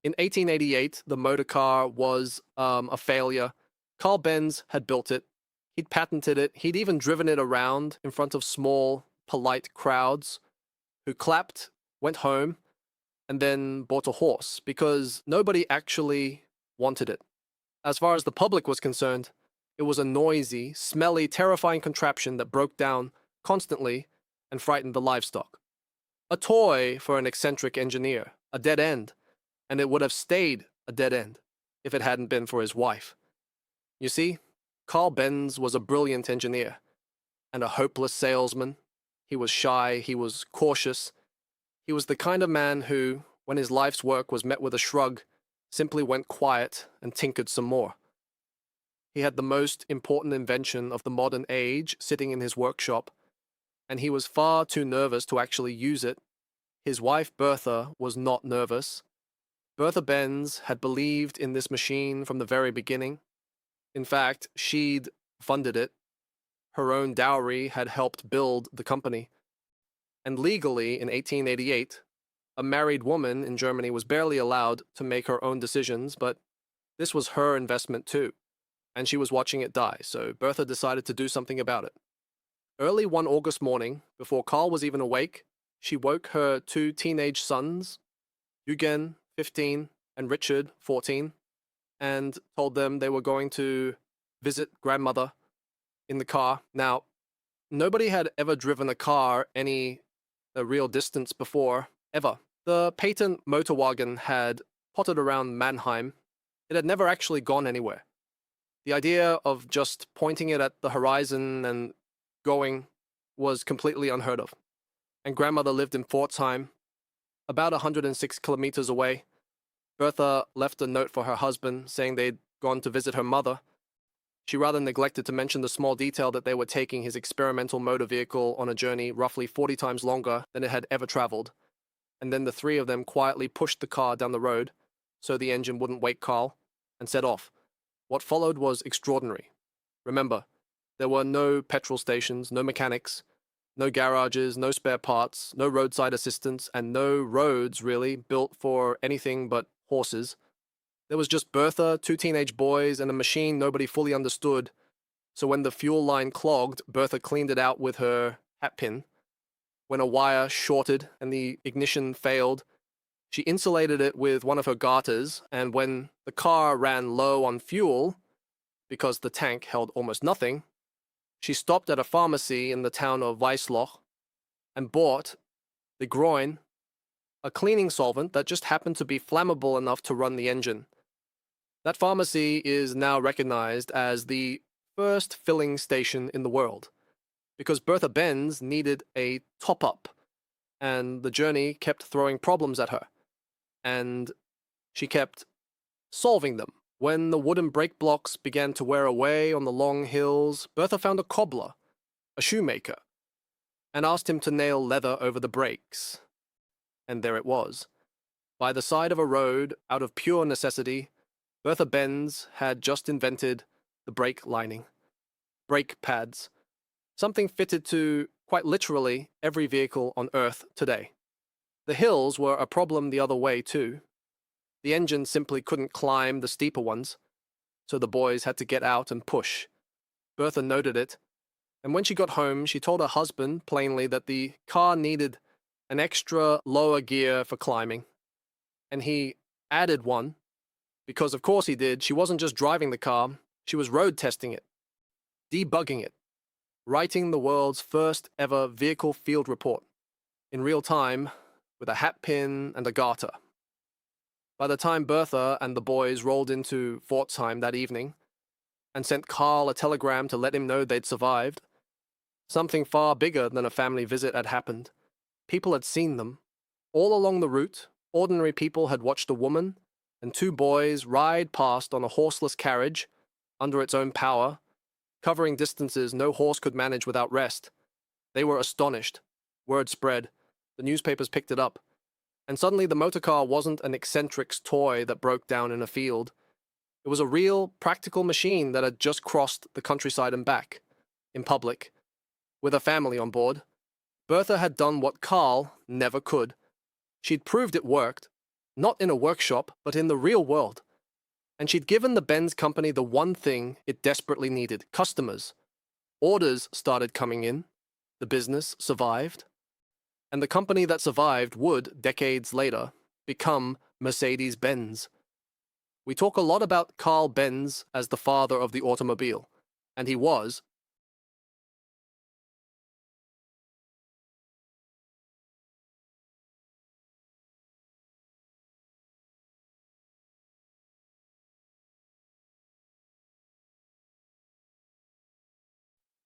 In 1888, the motor car was a failure. Karl Benz had built it. He'd patented it. He'd even driven it around in front of small, polite crowds who clapped, went home, and then bought a horse because nobody actually wanted it. As far as the public was concerned, it was a noisy, smelly, terrifying contraption that broke down constantly and frightened the livestock. A toy for an eccentric engineer, a dead end, and it would have stayed a dead end if it hadn't been for his wife. You see, Karl Benz was a brilliant engineer and a hopeless salesman. He was shy, he was cautious. He was the kind of man who, when his life's work was met with a shrug, simply went quiet and tinkered some more. He had the most important invention of the modern age sitting in his workshop, and he was far too nervous to actually use it. His wife Bertha was not nervous. Bertha Benz had believed in this machine from the very beginning. In fact, she'd funded it. Her own dowry had helped build the company. And legally, in 1888, a married woman in Germany was barely allowed to make her own decisions, but this was her investment too, and she was watching it die, so Bertha decided to do something about it. Early one August morning, before Karl was even awake, she woke her two teenage sons, Eugen, 15, and Richard, 14, and told them they were going to visit grandmother in the car. Now, nobody had ever driven a car any real distance before, ever. The patent motor wagon had potted around Mannheim. It had never actually gone anywhere. The idea of just pointing it at the horizon and going was completely unheard of. And grandmother lived in Pforzheim, about 106 kilometers away. Bertha left a note for her husband saying they'd gone to visit her mother. She rather neglected to mention the small detail that they were taking his experimental motor vehicle on a journey roughly 40 times longer than it had ever traveled. And then the three of them quietly pushed the car down the road so the engine wouldn't wake Karl and set off. What followed was extraordinary. Remember, there were no petrol stations, no mechanics, no garages, no spare parts, no roadside assistance, and no roads, really, built for anything but horses. There was just Bertha, two teenage boys, and a machine nobody fully understood. So when the fuel line clogged, Bertha cleaned it out with her hatpin. When a wire shorted and the ignition failed, she insulated it with one of her garters, and when the car ran low on fuel, because the tank held almost nothing, she stopped at a pharmacy in the town of Weissloch and bought the Groin, a cleaning solvent that just happened to be flammable enough to run the engine. That pharmacy is now recognized as the first filling station in the world, because Bertha Benz needed a top-up, and the journey kept throwing problems at her, and she kept solving them. When the wooden brake blocks began to wear away on the long hills, Bertha found a cobbler, a shoemaker, and asked him to nail leather over the brakes. And there it was. By the side of a road, out of pure necessity, Bertha Benz had just invented the brake lining, brake pads, something fitted to, quite literally, every vehicle on Earth today. The hills were a problem the other way, too. The engine simply couldn't climb the steeper ones, so the boys had to get out and push. Bertha noted it, and when she got home, she told her husband plainly that the car needed an extra lower gear for climbing, and he added one, because of course he did. She wasn't just driving the car, she was road testing it, debugging it, writing the world's first ever vehicle field report, in real time, with a hatpin and a garter. By the time Bertha and the boys rolled into Pforzheim that evening and sent Karl a telegram to let him know they'd survived, something far bigger than a family visit had happened. People had seen them. All along the route, ordinary people had watched a woman and two boys ride past on a horseless carriage, under its own power, covering distances no horse could manage without rest. They were astonished. Word spread. The newspapers picked it up. And suddenly the motorcar wasn't an eccentric's toy that broke down in a field. It was a real, practical machine that had just crossed the countryside and back, in public, with a family on board. Bertha had done what Karl never could. She'd proved it worked, not in a workshop, but in the real world. And she'd given the Benz company the one thing it desperately needed: customers. Orders started coming in. The business survived. And the company that survived would, decades later, become Mercedes-Benz. We talk a lot about Karl Benz as the father of the automobile, and he was.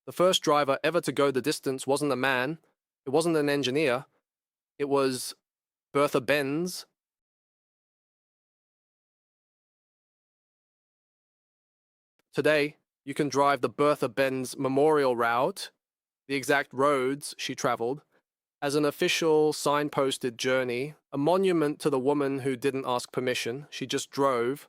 The first driver ever to go the distance wasn't a man, it wasn't an engineer, it was Bertha Benz. Today, you can drive the Bertha Benz memorial route, the exact roads she traveled, as an official signposted journey, a monument to the woman who didn't ask permission. She just drove.